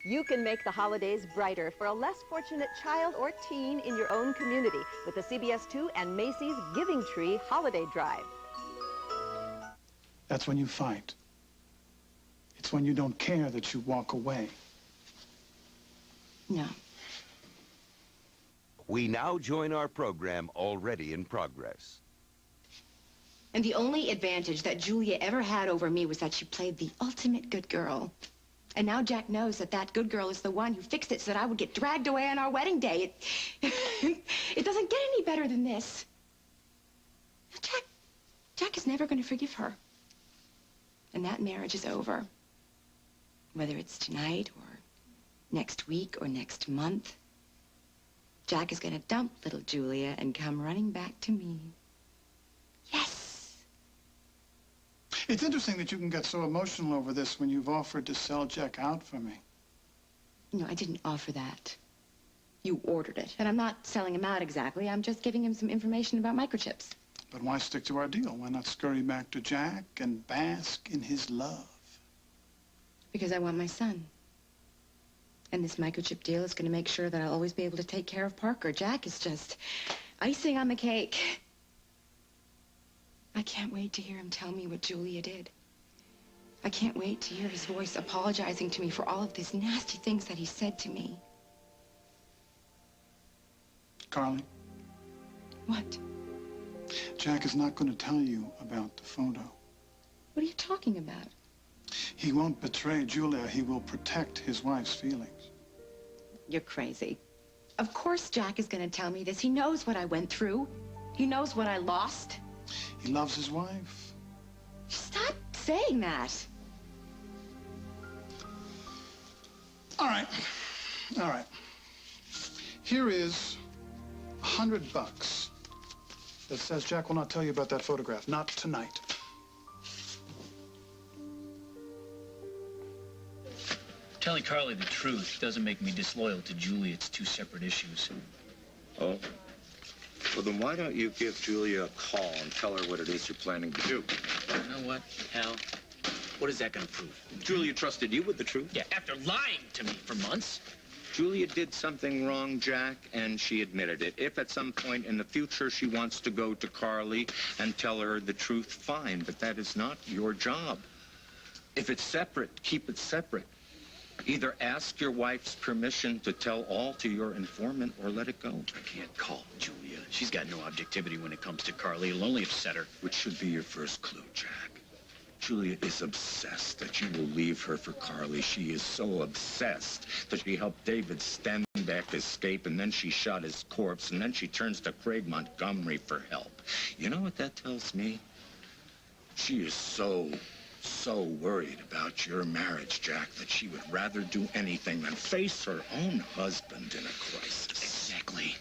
You can make the holidays brighter for a less fortunate child or teen in your own community with the CBS 2 and Macy's Giving Tree Holiday Drive. That's when you fight. It's when you don't care that you walk away. No. We now join our program already in progress. And the only advantage that Julia ever had over me was that she played the ultimate good girl. And now Jack knows that that good girl is the one who fixed it so that I would get dragged away on our wedding day. It doesn't get any better than this. Jack is never going to forgive her. And that marriage is over. Whether it's tonight or next week or next month, Jack is going to dump little Julia and come running back to me. Yes. It's interesting that you can get so emotional over this when you've offered to sell Jack out for me. No, I didn't offer that. You ordered it. And I'm not selling him out exactly. I'm just giving him some information about microchips. But why stick to our deal? Why not scurry back to Jack and bask in his love? Because I want my son. And this microchip deal is going to make sure that I'll always be able to take care of Parker. Jack is just icing on the cake. I can't wait to hear him tell me what Julia did. I can't wait to hear his voice apologizing to me for all of these nasty things that he said to me. Carly? What? Jack is not going to tell you about the photo. What are you talking about? He won't betray Julia. He will protect his wife's feelings. You're crazy. Of course Jack is going to tell me this. He knows what I went through. He knows what I lost. He loves his wife. Stop saying that. All right. All right. Here is $100 that says Jack will not tell you about that photograph. Not tonight. Telling Carly the truth doesn't make me disloyal to Julia. It's two separate issues. Oh? Well, then why don't you give Julia a call and tell her what it is you're planning to do? You know what, Hal? What is that going to prove? Julia trusted you with the truth. Yeah, after lying to me for months. Julia did something wrong, Jack, and she admitted it. If at some point in the future she wants to go to Carly and tell her the truth, fine, but that is not your job. If it's separate, keep it separate. Either ask your wife's permission to tell all to your informant or let it go. I can't call Julia. She's got no objectivity when it comes to Carly. It'll only upset her. Which should be your first clue, Jack. Julia is obsessed that you will leave her for Carly. She is so obsessed that she helped David Stenbeck escape, and then she shot his corpse, and then she turns to Craig Montgomery for help. You know what that tells me? She is so worried about your marriage, Jack, that she would rather do anything than face her own husband in a crisis. Exactly.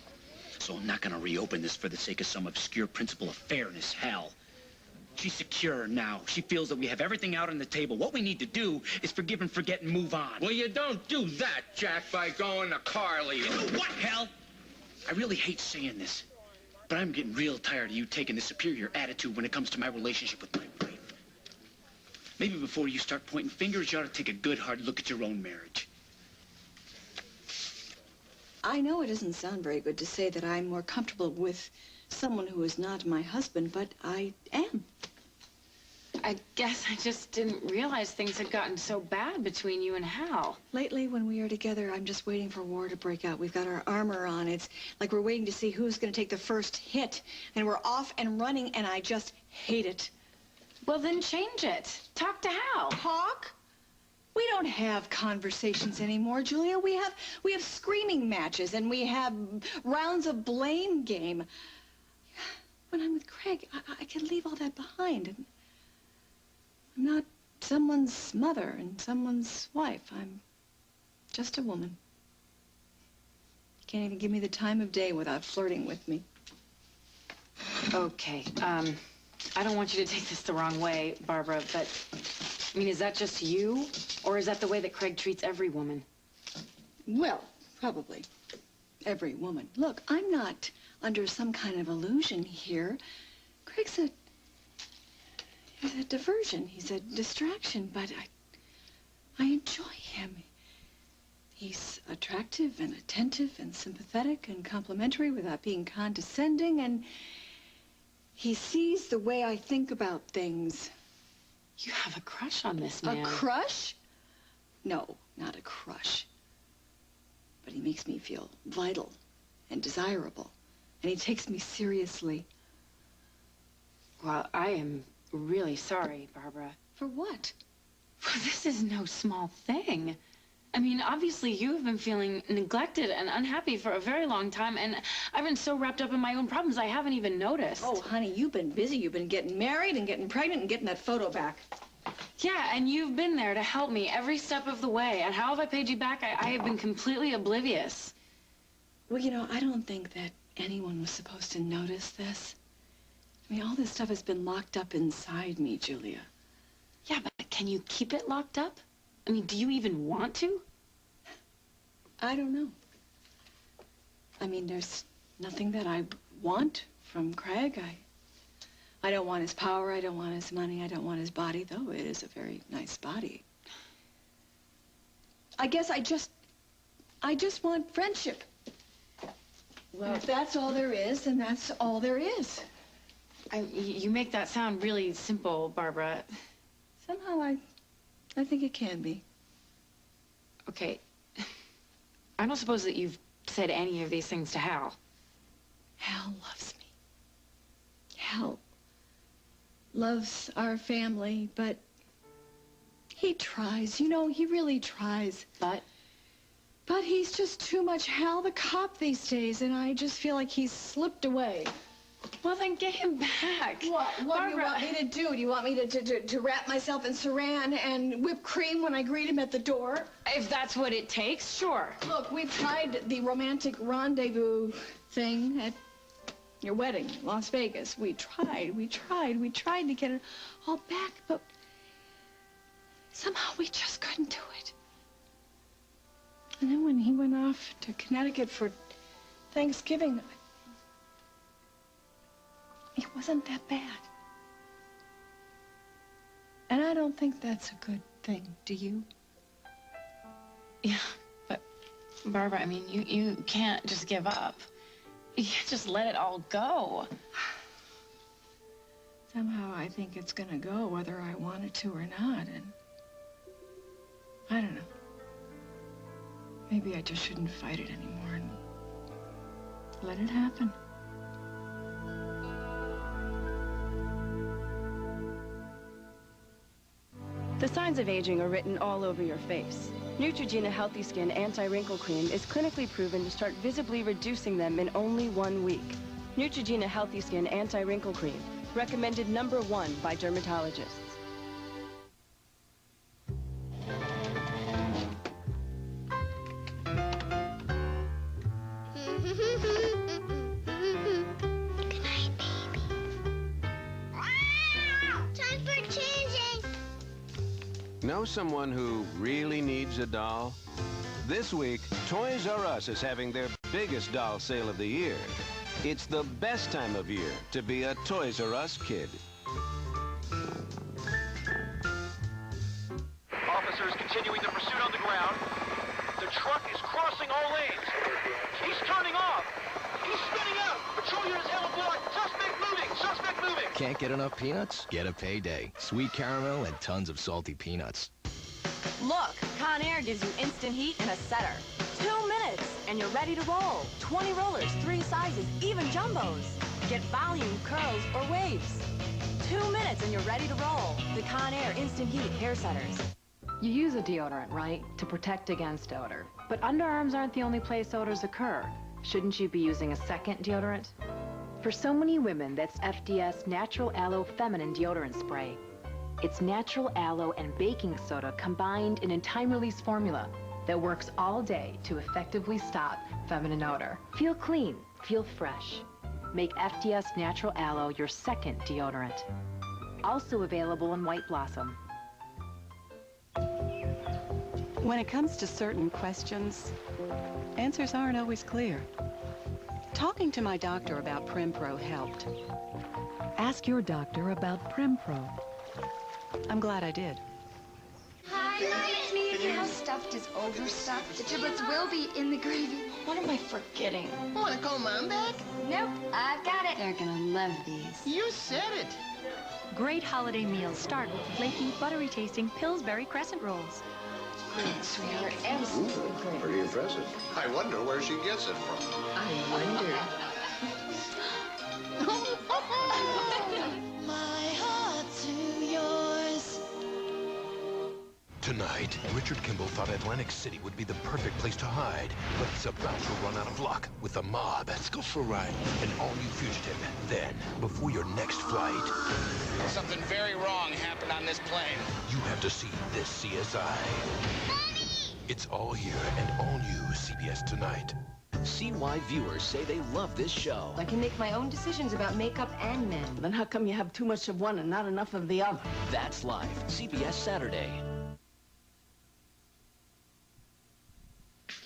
So I'm not going to reopen this for the sake of some obscure principle of fairness, Hal. She's secure now. She feels that we have everything out on the table. What we need to do is forgive and forget and move on. Well, you don't do that, Jack, by going to Carly. You know what, Hal? I really hate saying this, but I'm getting real tired of you taking the superior attitude when it comes to my relationship with my wife. Maybe before you start pointing fingers, you ought to take a good hard look at your own marriage. I know it doesn't sound very good to say that I'm more comfortable with someone who is not my husband, but I am. I guess I just didn't realize things had gotten so bad between you and Hal. Lately, when we are together, I'm just waiting for war to break out. We've got our armor on. It's like we're waiting to see who's going to take the first hit. And we're off and running, and I just hate it. Well, then change it. Talk to Hal. Talk? We don't have conversations anymore, Julia. We have screaming matches, and we have rounds of blame game. When I'm with Craig, I can leave all that behind. And I'm not someone's mother and someone's wife. I'm just a woman. You can't even give me the time of day without flirting with me. Okay, I don't want you to take this the wrong way, Barbara, but, I mean, is that just you? Or is that the way that Craig treats every woman? Well, probably every woman. Look, I'm not under some kind of illusion here. Craig's he's a diversion. He's a distraction, but I enjoy him. He's attractive and attentive and sympathetic and complimentary without being condescending, and he sees the way I think about things. You have a crush on this man. A crush? No, not a crush. But he makes me feel vital and desirable, and he takes me seriously. Well, I am really sorry, Barbara. For what? Well, this is no small thing. I mean, obviously you have been feeling neglected and unhappy for a very long time, and I've been so wrapped up in my own problems I haven't even noticed. Oh, honey, you've been busy. You've been getting married and getting pregnant and getting that photo back. Yeah, and you've been there to help me every step of the way, and how have I paid you back? I have been completely oblivious. Well, you know, I don't think that anyone was supposed to notice this. I mean, all this stuff has been locked up inside me, Julia. Yeah, but can you keep it locked up? I mean, do you even want to? I don't know. I mean, there's nothing that I want from Craig. I don't want his power. I don't want his money. I don't want his body, though it is a very nice body. I guess I just want friendship. Well, and if that's all there is, then that's all there is. You make that sound really simple, Barbara. Somehow I think it can be. Okay. I don't suppose that you've said any of these things to Hal. Hal loves me. Hal loves our family, but he tries. You know, he really tries. But he's just too much Hal the cop these days, and I just feel like he's slipped away. Well, then get him back. What Barbara, do you want me to do? Do you want me to wrap myself in saran and whipped cream when I greet him at the door? If that's what it takes, sure. Look, we've tried the romantic rendezvous thing at your wedding in Las Vegas. We tried to get it all back, but somehow we just couldn't do it. And then when he went off to Connecticut for Thanksgiving, it wasn't that bad. And I don't think that's a good thing, do you? Yeah, but Barbara, I mean, you can't just give up. You can't just let it all go. Somehow I think it's gonna go whether I want it to or not, and I don't know. Maybe I just shouldn't fight it anymore and let it happen. The signs of aging are written all over your face. Neutrogena Healthy Skin Anti-Wrinkle Cream is clinically proven to start visibly reducing them in only 1 week. Neutrogena Healthy Skin Anti-Wrinkle Cream, recommended #1 by dermatologists. Know someone who really needs a doll? This week, Toys R Us is having their biggest doll sale of the year. It's the best time of year to be a Toys R Us kid. Officers continuing the pursuit on the ground. The truck is crossing all lanes. He's turning off. He's spinning out. Patrol units held aboard. Suspect moving. Suspect moving. Can't get enough peanuts? Get a Payday. Sweet caramel and tons of salty peanuts. Look, Conair gives you instant heat in a setter. 2 minutes, and you're ready to roll. 20 rollers, 3 sizes, even jumbos. Get volume, curls, or waves. 2 minutes, and you're ready to roll. The Conair Instant Heat Hair Setters. You use a deodorant, right? To protect against odor. But underarms aren't the only place odors occur. Shouldn't you be using a second deodorant? For so many women, that's FDS Natural Aloe Feminine Deodorant Spray. It's natural aloe and baking soda combined in a time-release formula that works all day to effectively stop feminine odor. Feel clean, feel fresh. Make FDS Natural Aloe your second deodorant. Also available in White Blossom. When it comes to certain questions, answers aren't always clear. Talking to my doctor about Prempro helped. Ask your doctor about Prempro. I'm glad I did. Hi, it's me see how stuffed is overstuffed? The giblets will be in the gravy. What am I forgetting? Want to call Mom back? Nope, I've got it. They're gonna love these. You said it. Great holiday meals start with flaky, buttery-tasting Pillsbury crescent rolls. Great, sweetheart. Absolutely great. Pretty impressive. I wonder where she gets it from. I wonder. My heart to yours. Tonight, Richard Kimball thought Atlantic City would be the perfect place to hide, but it's about to run out of luck with the mob. Let's go for a ride. An all-new fugitive. Then, before your next flight, Something very wrong happened on this plane. you have to see this CSI. It's all here and all new CBS Tonight. See why viewers say they love this show. I can make my own decisions about makeup and men. Then how come you have too much of one and not enough of the other? That's Life, CBS Saturday.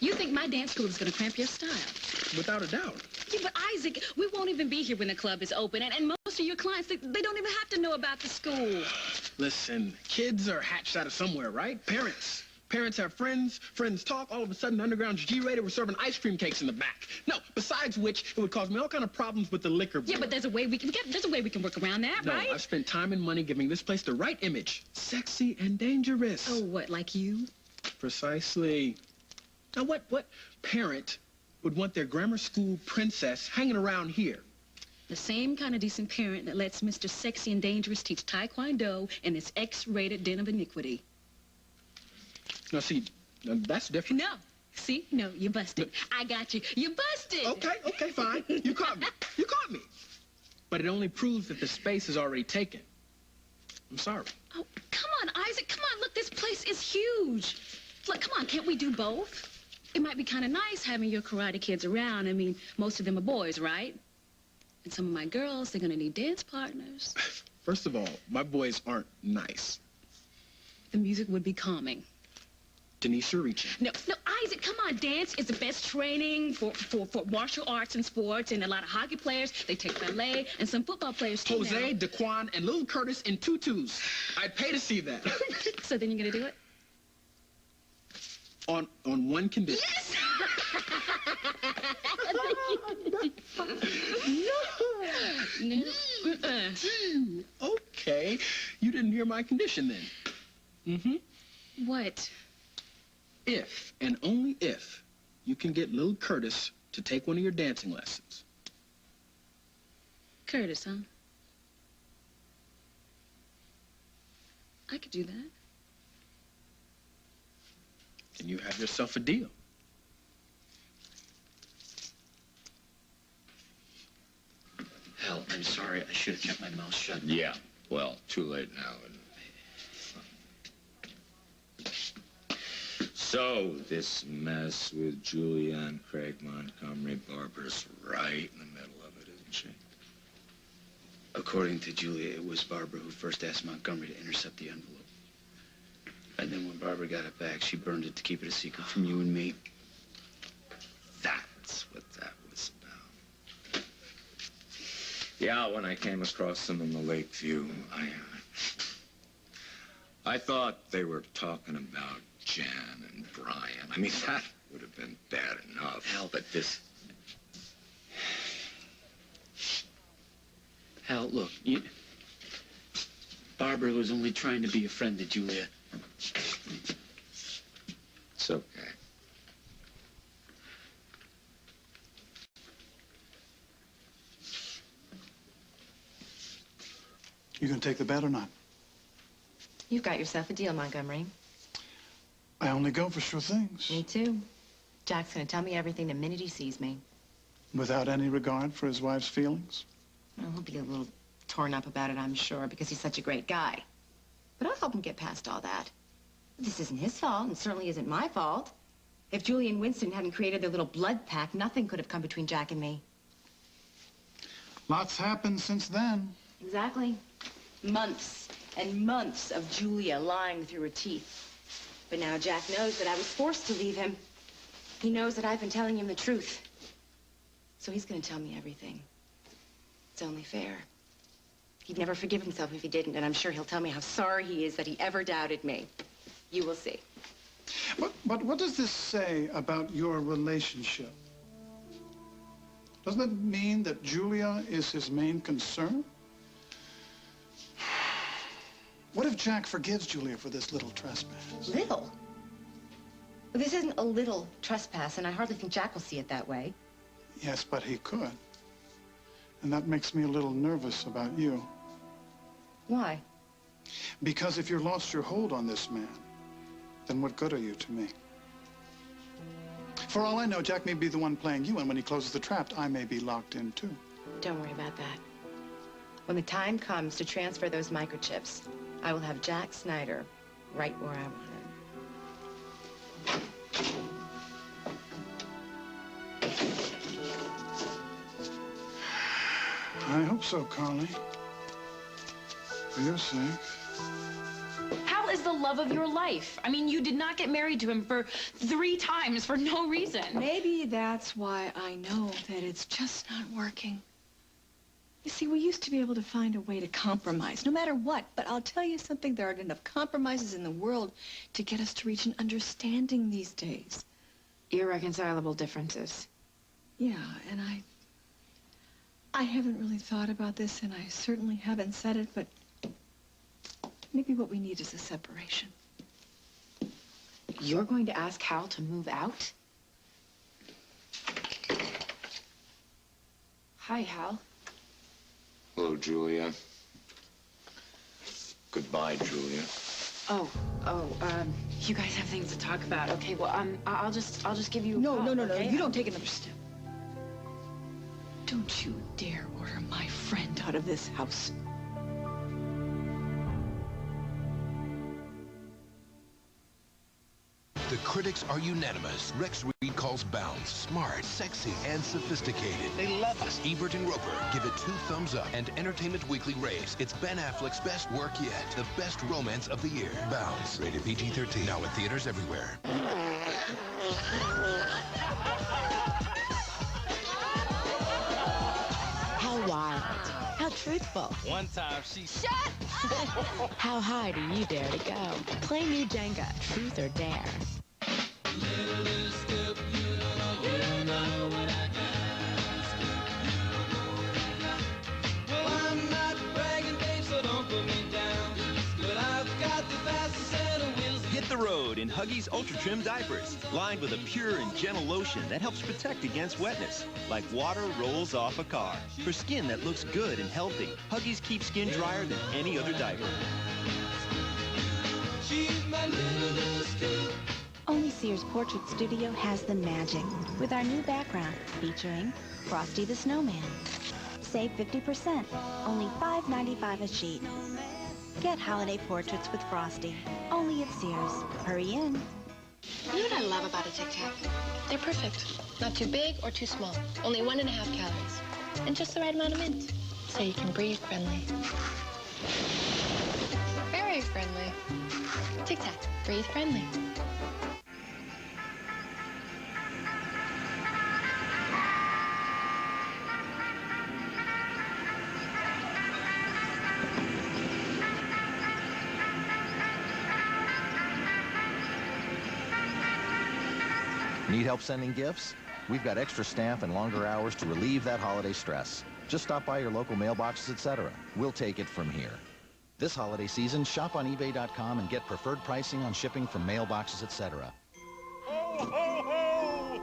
You think my dance school is going to cramp your style? Without a doubt. Yeah, but Isaac, we won't even be here when the club is open. And most of your clients, they don't even have to know about the school. Listen, kids are hatched out of somewhere, right? Parents. Parents have friends, friends talk, all of a sudden Underground's G-rated, we're serving ice cream cakes in the back. No, besides which, it would cause me all kind of problems with the liquor board. Yeah, but there's a way we can work around that, No, right? I've spent time and money giving this place the right image. Sexy and dangerous. Oh, what, like you? Precisely. Now, what parent would want their grammar school princess hanging around here? The same kind of decent parent that lets Mr. Sexy and Dangerous teach Taekwondo in this X-rated den of iniquity. Now, see, that's different. No. See? No, you busted. I got you. You busted. Okay, fine. You caught me. You caught me. But it only proves that the space is already taken. I'm sorry. Oh, come on, Isaac. Come on. Look, this place is huge. Look, come on. Can't we do both? It might be kind of nice having your karate kids around. I mean, most of them are boys, right? And some of my girls, they're going to need dance partners. First of all, my boys aren't nice. The music would be calming. Denise, you're reaching. No, Isaac, come on. Dance is the best training for martial arts and sports, and a lot of hockey players, they take ballet, and some football players too. Jose, Daquan, and Little Curtis in tutus. I'd pay to see that. So then you're going to do it? On one condition. Yes! No. Okay. You didn't hear my condition then. Mm-hmm. What? If, and only if, you can get Little Curtis to take one of your dancing lessons. Curtis, huh? I could do that. And you have yourself a deal. Hell, I'm sorry. I should have kept my mouth shut. Yeah, well, too late now. So, this mess with Julia and Craig Montgomery, Barbara's right in the middle of it, isn't she? According to Julia, it was Barbara who first asked Montgomery to intercept the envelope. And then when Barbara got it back, she burned it to keep it a secret from you and me. That's what that was about. Yeah, when I came across them in the Lakeview, I thought they were talking about Jan and Brian. I mean, that would have been bad enough. Hell, but this... Hell, look, Barbara was only trying to be a friend to Julia. It's okay. You gonna take the bet or not? You've got yourself a deal, Montgomery. I only go for sure things. Me too. Jack's gonna tell me everything the minute he sees me. Without any regard for his wife's feelings? Well, he'll be a little torn up about it, I'm sure, because he's such a great guy. But I'll help him get past all that. This isn't his fault, and certainly isn't my fault. If Julie and Winston hadn't created their little blood pact, nothing could have come between Jack and me. Lots happened since then. Exactly. Months and months of Julia lying through her teeth. But now Jack knows that I was forced to leave him. He knows that I've been telling him the truth. So he's going to tell me everything. It's only fair. He'd never forgive himself if he didn't, and I'm sure he'll tell me how sorry he is that he ever doubted me. You will see. But what does this say about your relationship? Doesn't it mean that Julia is his main concern? What if Jack forgives Julia for this little trespass? Little? Well, this isn't a little trespass, and I hardly think Jack will see it that way. Yes, but he could. And that makes me a little nervous about you. Why? Because if you lost your hold on this man, then what good are you to me? For all I know, Jack may be the one playing you, and when he closes the trap, I may be locked in, too. Don't worry about that. When the time comes to transfer those microchips, I will have Jack Snyder right where I want him. I hope so, Carly. For your sake. Hal is the love of your life. I mean, you did not get married to him for 3 times for no reason. Maybe that's why I know that it's just not working. You see, we used to be able to find a way to compromise, no matter what. But I'll tell you something, there aren't enough compromises in the world to get us to reach an understanding these days. Irreconcilable differences. Yeah, and I haven't really thought about this, and I certainly haven't said it, but maybe what we need is a separation. You're going to ask Hal to move out? Hi, Hal. Hello, Julia. Goodbye, Julia. You guys have things to talk about. Okay, well, I'll just give you a call, No. okay? You don't take another step. Don't you dare order my friend out of this house. The critics are unanimous. Rex Reed calls Bounds smart, sexy, and sophisticated. They love us. Ebert and Roper give it 2 thumbs up, and Entertainment Weekly raves it's Ben Affleck's best work yet. The best romance of the year. Bounds, rated PG-13. Now in theaters everywhere. How wild. How truthful. One time she... Shut up! How high do you dare to go? Play new Jenga, Truth or Dare. Hit the road in Huggies Ultra Trim diapers, lined with a pure and gentle lotion that helps protect against wetness, like water rolls off a car. For skin that looks good and healthy, Huggies keeps skin drier than any other diaper. Only Sears Portrait Studio has the magic with our new background featuring Frosty the Snowman. Save 50%, only $5.95 a sheet. Get holiday portraits with Frosty, only at Sears. Hurry in. You know what I love about a Tic Tac? They're perfect. Not too big or too small. Only 1.5 calories. And just the right amount of mint. So you can breathe friendly. Very friendly. Tic Tac, breathe friendly. Need help sending gifts? We've got extra staff and longer hours to relieve that holiday stress. Just stop by your local mailboxes, etc. We'll take it from here. This holiday season, shop on eBay.com and get preferred pricing on shipping from mailboxes, etc. Ho, ho, ho! Oh,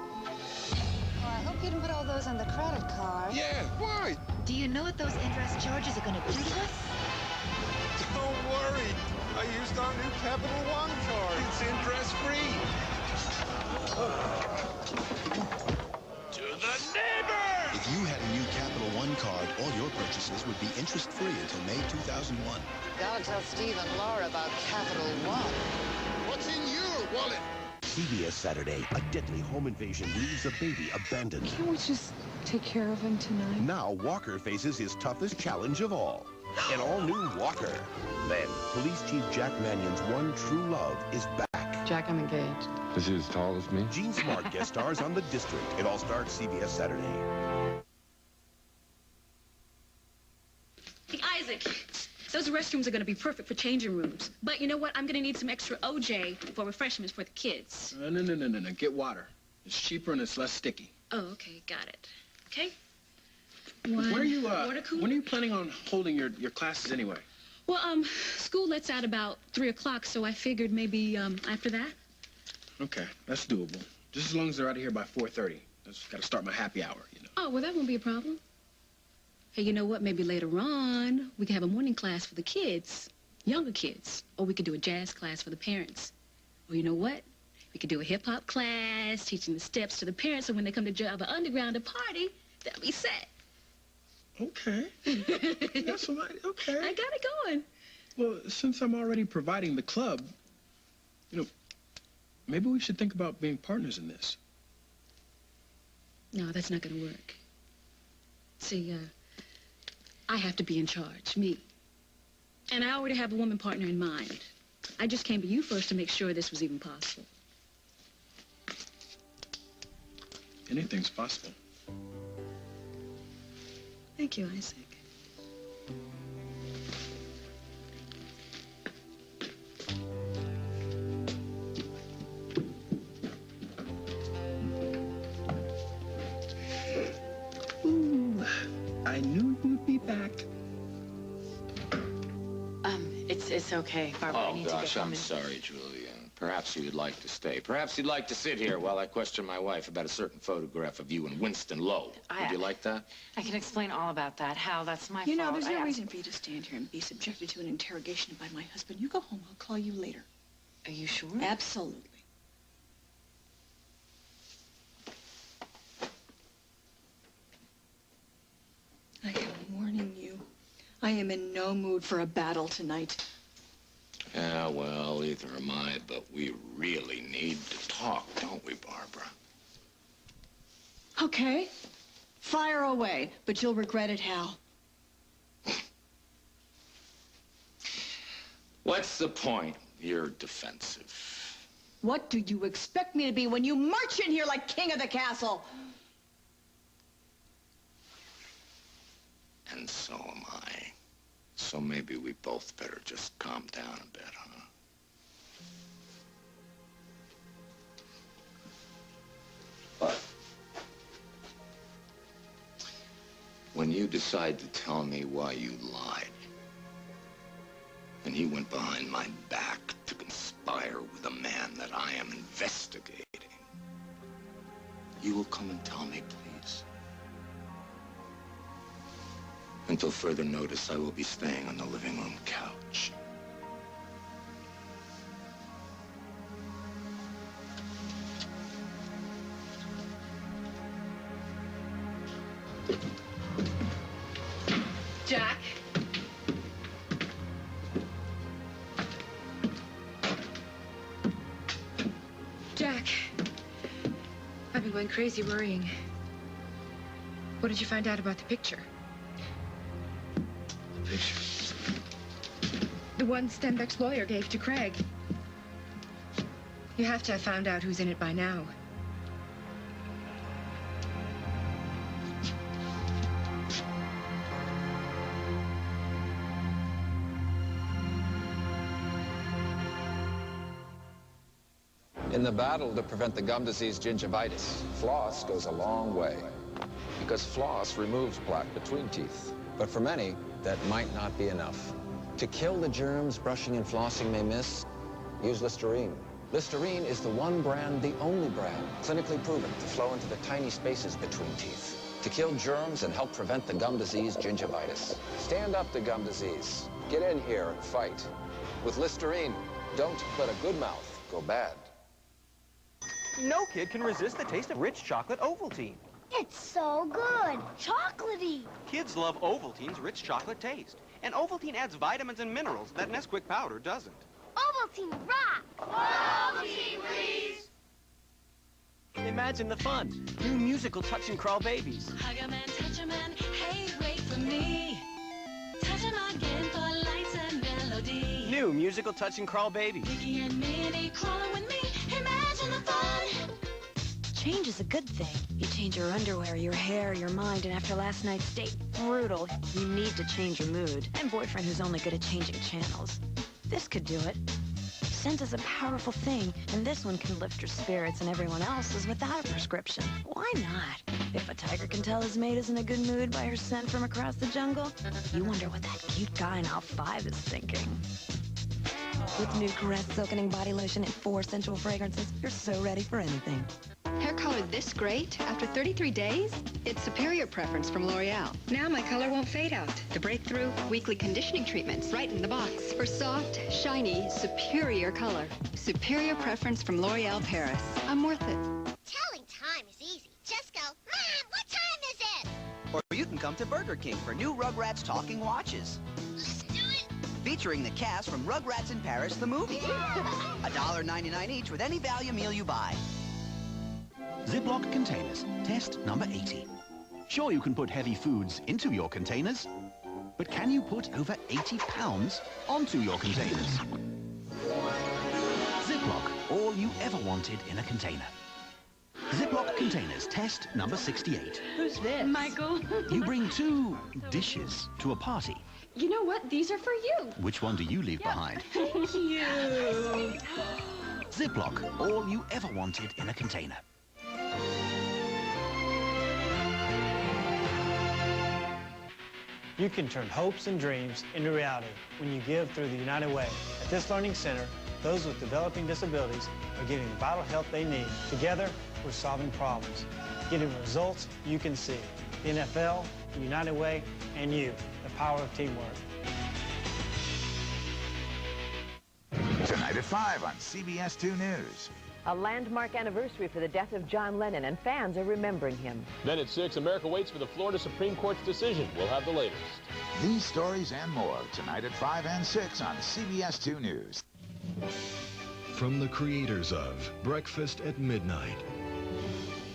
I hope you didn't put all those on the credit card. Yeah, why? Do you know what those interest charges are going to do to us? Don't worry. I used our new Capital One card. It's interest-free. To the neighbor! If you had a new Capital One card, all your purchases would be interest-free until May 2001. Gotta tell Steve and Laura about Capital One. What's in your wallet? CBS Saturday, a deadly home invasion leaves a baby abandoned. Can't we just take care of him tonight? Now Walker faces his toughest challenge of all. An all-new Walker. Then, Police Chief Jack Mannion's one true love is back. Jack, I'm engaged. Is he as tall as me? Gene Smart guest stars on The District. It all starts CBS Saturday. Isaac, Those restrooms are going to be perfect for changing rooms. But you know what? I'm going to need some extra OJ for refreshments for the kids. No. Get water. It's cheaper and it's less sticky. Oh, okay. Got it. Okay. When are you, water cooler? when are you planning on holding your classes anyway? Well, school lets out about 3 o'clock, so I figured maybe after that. Okay, that's doable. Just as long as they're out of here by 4:30. I just got to start my happy hour, you know. Oh, well, that won't be a problem. Hey, you know what? Maybe later on, we could have a morning class for the kids, younger kids. Or we could do a jazz class for the parents. Or you know what? We could do a hip-hop class, teaching the steps to the parents, so when they come to Java Underground to party, they'll be set. Okay. That's all right. Okay. I got it going. Well, since I'm already providing the club, you know, maybe we should think about being partners in this. No, that's not going to work. See, I have to be in charge, me. And I already have a woman partner in mind. I just came to you first to make sure this was even possible. Anything's possible. Thank you, Isaac. Ooh, I knew you'd be back. It's okay, Barbara. I Oh, need gosh, to get home I'm sorry, Julian. Perhaps you'd like to stay. Perhaps you'd like to sit here while I question my wife about a certain photograph of you and Winston Lowe. Would you like that? I can explain all about that. Hal, that's my fault. You know, there's no reason for you to stand here and be subjected to an interrogation by my husband. You go home. I'll call you later. Are you sure? Absolutely. I am warning you. I am in no mood for a battle tonight. Yeah, well, either am I, but we really need to talk, don't we, Barbara? Okay. Fire away, but you'll regret it, Hal. What's the point? You're defensive. What do you expect me to be when you march in here like king of the castle? And so am I. So maybe we both better just calm down a bit, huh? But when you decide to tell me why you lied, and you went behind my back to conspire with a man that I am investigating, you will come and tell me, please. Until further notice, I will be staying on the living room couch. Jack? Jack, I've been going crazy worrying. What did you find out about the picture? The picture? The one Stenbeck's lawyer gave to Craig. You have to have found out who's in it by now. In the battle to prevent the gum disease gingivitis, floss goes a long way. Because floss removes plaque between teeth. But for many, that might not be enough. To kill the germs brushing and flossing may miss, use Listerine. Listerine is the one brand, the only brand, clinically proven to flow into the tiny spaces between teeth. To kill germs and help prevent the gum disease gingivitis. Stand up to gum disease. Get in here and fight. With Listerine, don't let a good mouth go bad. No kid can resist the taste of rich chocolate Ovaltine. It's so good. Chocolatey. Kids love Ovaltine's rich chocolate taste. And Ovaltine adds vitamins and minerals that Nesquik powder doesn't. Ovaltine rock. Ovaltine, please. Imagine the fun. New musical Touch and Crawl babies. Hug 'em and touch 'em and hey, wait for me. Touch 'em again for lights and melody. New musical Touch and Crawl babies. Mickey and Minnie crawling with me. Imagine the fun. Change is a good thing. You change your underwear, your hair, your mind, and after last night's date, brutal, you need to change your mood. And boyfriend who's only good at changing channels. This could do it. Scent is a powerful thing, and this one can lift your spirits, and everyone else is without a prescription. Why not? If a tiger can tell his mate is in a good mood by her scent from across the jungle, you wonder what that cute guy in aisle 5 is thinking. With new Caress Silkening Body Lotion and 4 sensual fragrances, you're so ready for anything. Hair color this great after 33 days? It's Superior Preference from L'Oreal. Now my color won't fade out. The breakthrough weekly conditioning treatments right in the box for soft, shiny, superior color. Superior Preference from L'Oreal Paris. I'm worth it. Telling time is easy. Just go, Mom, what time is it? Or you can come to Burger King for new Rugrats talking watches. Let's do it. Featuring the cast from Rugrats in Paris, the movie. $1.99 each with any value meal you buy. Ziploc containers, test number 80. Sure, you can put heavy foods into your containers, but can you put over 80 pounds onto your containers? Ziploc, all you ever wanted in a container. Ziploc containers, test number 68. Who's this? Michael. You bring 2 dishes to a party. You know what? These are for you. Which one do you leave behind? Thank you. Ziploc, all you ever wanted in a container. You can turn hopes and dreams into reality when you give through the United Way. At this learning center, those with developing disabilities are getting the vital help they need. Together, we're solving problems, getting results you can see. The NFL, the United Way, and you, the power of teamwork. Tonight at 5 on CBS 2 News. A landmark anniversary for the death of John Lennon, and fans are remembering him. Then at 6, America waits for the Florida Supreme Court's decision. We'll have the latest. These stories and more tonight at 5 and 6 on CBS 2 News. From the creators of Breakfast at Midnight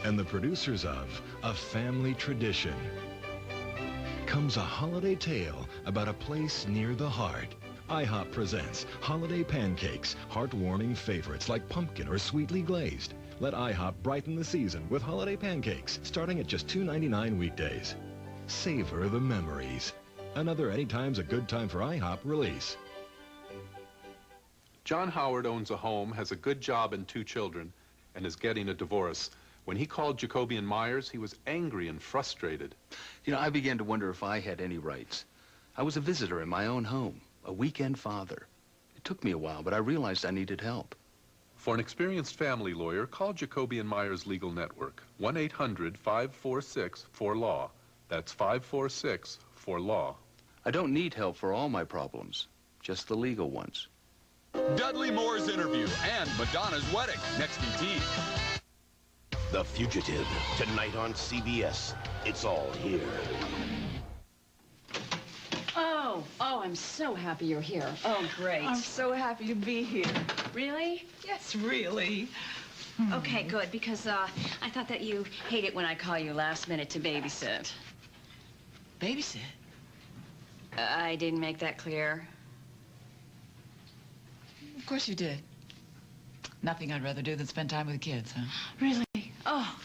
and the producers of A Family Tradition comes a holiday tale about a place near the heart. IHOP presents holiday pancakes, heartwarming favorites like pumpkin or sweetly glazed. Let IHOP brighten the season with holiday pancakes, starting at just $2.99 weekdays. Savor the memories. Another Anytime's a Good Time for IHOP release. John Howard owns a home, has a good job and 2 children, and is getting a divorce. When he called Jacoby and Myers, he was angry and frustrated. You know, I began to wonder if I had any rights. I was a visitor in my own home. A weekend father. It took me a while, but I realized I needed help. For an experienced family lawyer, call Jacoby and Myers Legal Network. 1-800-546-4LAW. That's 546-4LAW. I don't need help for all my problems, just the legal ones. Dudley Moore's interview and Madonna's wedding next in T. The Fugitive, tonight on CBS. It's all here. Oh, I'm so happy you're here. Oh, great. I'm so happy to be here. Really? Yes, really. Okay, good, because I thought that you hate it when I call you last minute to babysit. Babysit? I didn't make that clear. Of course you did. Nothing I'd rather do than spend time with the kids, huh? Really? Oh,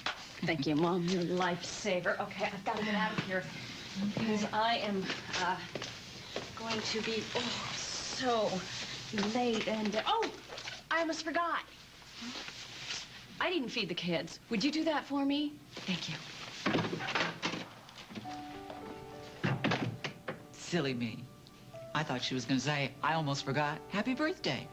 thank you, Mom. You're a lifesaver. Okay, I've got to get out of here because I am going to be so late and... Oh, I almost forgot. I didn't feed the kids. Would you do that for me? Thank you. Silly me. I thought she was going to say, I almost forgot. Happy birthday.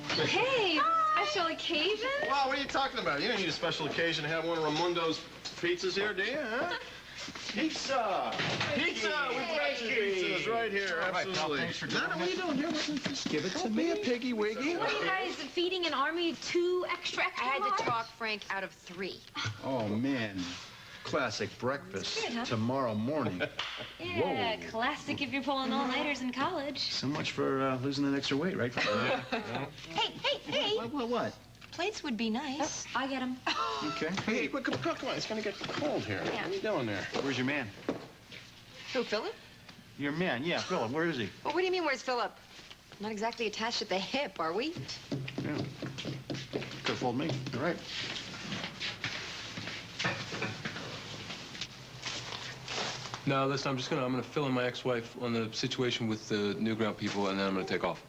Hey, special occasion? Wow, what are you talking about? You don't need a special occasion to have one of Raimundo's pizzas here, do you, huh? Pizza! Pizza! With breakfast pizzas right here, absolutely. Thanks for Nana, what are you doing here? Just give it to me, a piggy wiggy. What are you guys feeding an army of 2 extra I had to talk Frank out of 3. Oh, man. Classic breakfast Good, huh? tomorrow morning. Yeah, Whoa. classic if you're pulling all-nighters in college. So much for losing that extra weight, right? Hey! What? Plates would be nice. I get them. Okay. Hey, quick, come on. It's going to get cold here. Yeah. What are you doing there? Where's your man? Who, Philip? Your man, yeah, Philip. Where is he? Well, what do you mean, where's Philip? Not exactly attached at the hip, are we? Yeah. Could have fooled me. You're right. No, listen, I'm gonna fill in my ex-wife on the situation with the Newground people, and then I'm gonna take off.